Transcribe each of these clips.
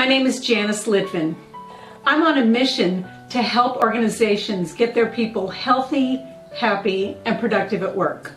name is Janice Litvin. I'm on a mission to help organizations get their people healthy, happy, and productive at work.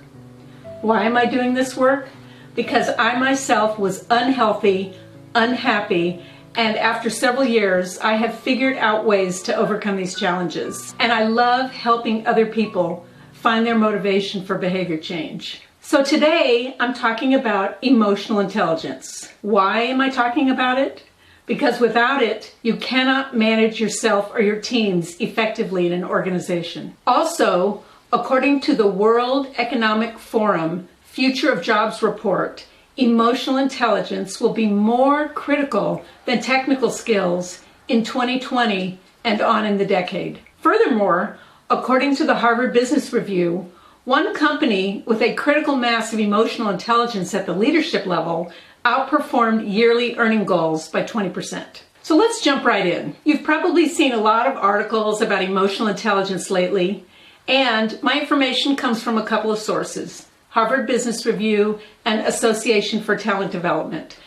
Why am I doing this work? Because I myself was unhealthy, unhappy, and after several years, I have figured out ways to overcome these challenges. And I love helping other people find their motivation for behavior change. So today, I'm talking about emotional intelligence. Why am I talking about it? Because without it, you cannot manage yourself or your teams effectively in an organization. Also, according to the World Economic Forum Future of Jobs report, emotional intelligence will be more critical than technical skills in 2020 and on in the decade. Furthermore, according to the Harvard Business Review, one company with a critical mass of emotional intelligence at the leadership level outperformed yearly earning goals by 20%. So let's jump right in. You've probably seen a lot of articles about emotional intelligence lately, and my information comes from a couple of sources: Harvard Business Review and Association for Talent Development,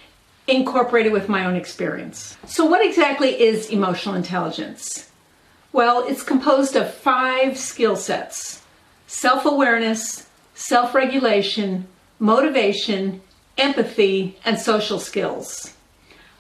incorporated with my own experience. So what exactly is emotional intelligence? Well, it's composed of 5 skill sets: self-awareness, self-regulation, motivation, empathy, and social skills.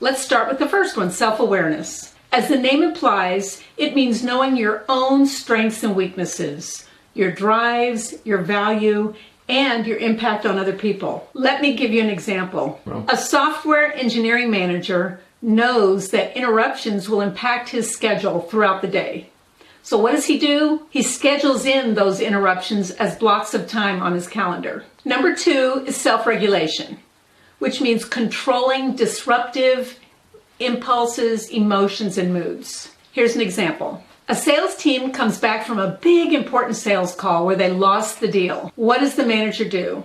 Let's start with the first one, self-awareness. As the name implies, it means knowing your own strengths and weaknesses, your drives, your value, and your impact on other people. Let me give you an example. A software engineering manager knows that interruptions will impact his schedule throughout the day. So what does he do? He schedules in those interruptions as blocks of time on his calendar. Number 2 is self-regulation, which means controlling disruptive impulses, emotions, and moods. Here's an example. A sales team comes back from a big important sales call where they lost the deal. What does the manager do?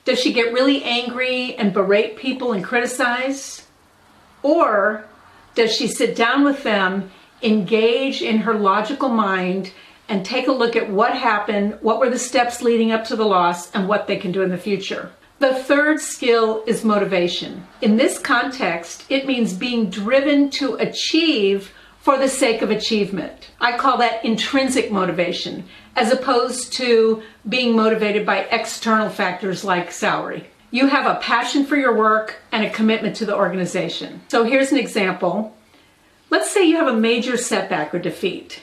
Does she get really angry and berate people and criticize? Or does she sit down with them, engage in her logical mind, and take a look at what happened, what were the steps leading up to the loss, and what they can do in the future? The third skill is motivation. In this context, it means being driven to achieve for the sake of achievement. I call that intrinsic motivation, as opposed to being motivated by external factors like salary. You have a passion for your work and a commitment to the organization. So here's an example. Let's say you have a major setback or defeat,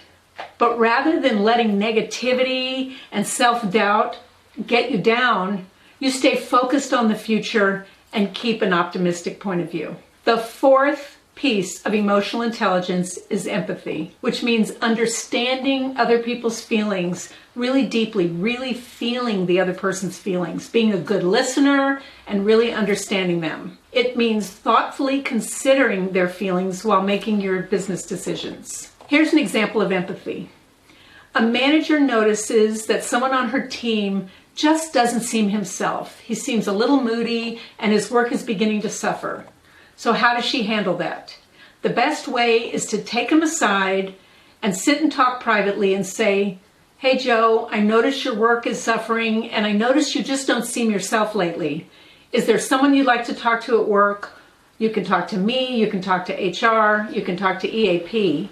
but rather than letting negativity and self-doubt get you down, you stay focused on the future and keep an optimistic point of view. The fourth piece of emotional intelligence is empathy, which means understanding other people's feelings really deeply, really feeling the other person's feelings, being a good listener and really understanding them. It means thoughtfully considering their feelings while making your business decisions. Here's an example of empathy. A manager notices that someone on her team just doesn't seem himself. He seems a little moody and his work is beginning to suffer. So how does she handle that? The best way is to take him aside and sit and talk privately and say, "Hey Joe, I notice your work is suffering and I notice you just don't seem yourself lately. Is there someone you'd like to talk to at work? You can talk to me, you can talk to HR, you can talk to EAP,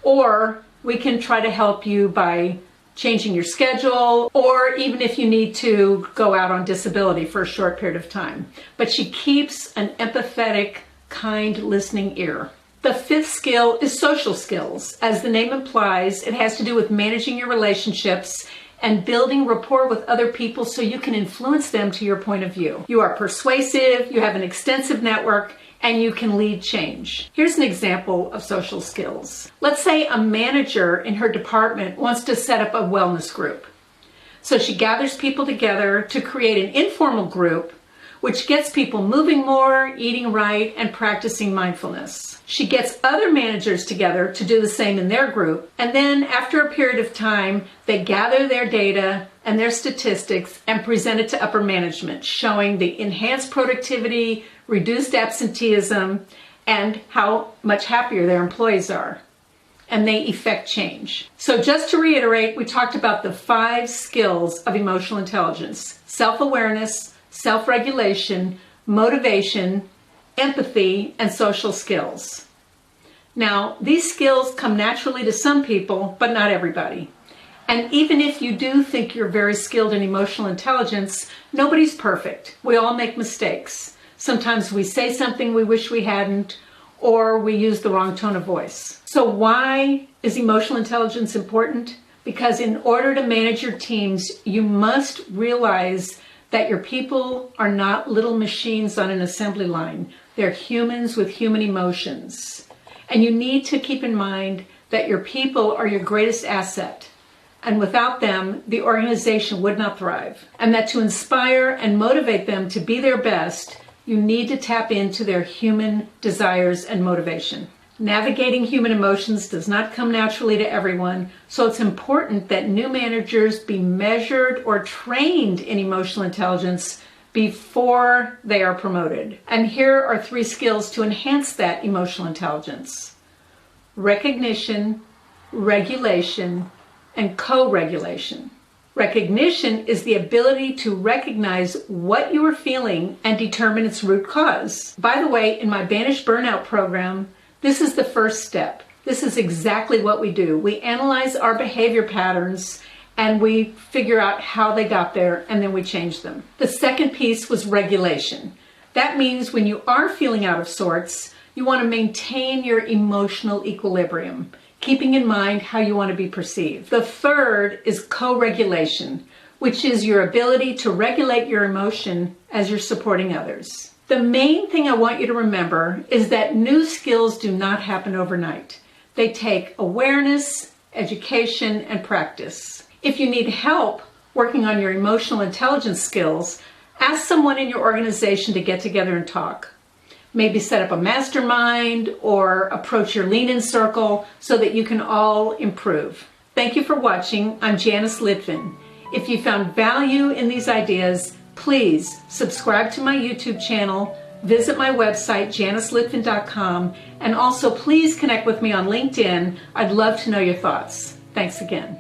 or we can try to help you by changing your schedule, or even if you need to go out on disability for a short period of time." But she keeps an empathetic, kind, listening ear. The fifth skill is social skills. As the name implies, it has to do with managing your relationships and building rapport with other people so you can influence them to your point of view. You are persuasive, you have an extensive network, and you can lead change. Here's an example of social skills. Let's say a manager in her department wants to set up a wellness group. So she gathers people together to create an informal group which gets people moving more, eating right, and practicing mindfulness. She gets other managers together to do the same in their group, and then after a period of time, they gather their data and their statistics and present it to upper management, showing the enhanced productivity, reduced absenteeism, and how much happier their employees are. And they effect change. So just to reiterate, we talked about the 5 skills of emotional intelligence: self-awareness, self-regulation, motivation, empathy, and social skills. Now, these skills come naturally to some people, but not everybody. And even if you do think you're very skilled in emotional intelligence, nobody's perfect. We all make mistakes. Sometimes we say something we wish we hadn't, or we use the wrong tone of voice. So why is emotional intelligence important? Because in order to manage your teams, you must realize that your people are not little machines on an assembly line. They're humans with human emotions. And you need to keep in mind that your people are your greatest asset. And without them, the organization would not thrive. And that to inspire and motivate them to be their best, you need to tap into their human desires and motivation. Navigating human emotions does not come naturally to everyone, so it's important that new managers be measured or trained in emotional intelligence before they are promoted. And here are 3 skills to enhance that emotional intelligence: recognition, regulation, and co-regulation. Recognition is the ability to recognize what you are feeling and determine its root cause. By the way, in my Banish Burnout program, this is the first step. This is exactly what we do. We analyze our behavior patterns and we figure out how they got there, and then we change them. The second piece was regulation. That means when you are feeling out of sorts, you want to maintain your emotional equilibrium, keeping in mind how you want to be perceived. The third is co-regulation, which is your ability to regulate your emotion as you're supporting others. The main thing I want you to remember is that new skills do not happen overnight. They take awareness, education, and practice. If you need help working on your emotional intelligence skills, ask someone in your organization to get together and talk. Maybe set up a mastermind or approach your lean-in circle so that you can all improve. Thank you for watching. I'm Janice Litvin. If you found value in these ideas, please subscribe to my YouTube channel, visit my website, janicelitvin.com, and also please connect with me on LinkedIn. I'd love to know your thoughts. Thanks again.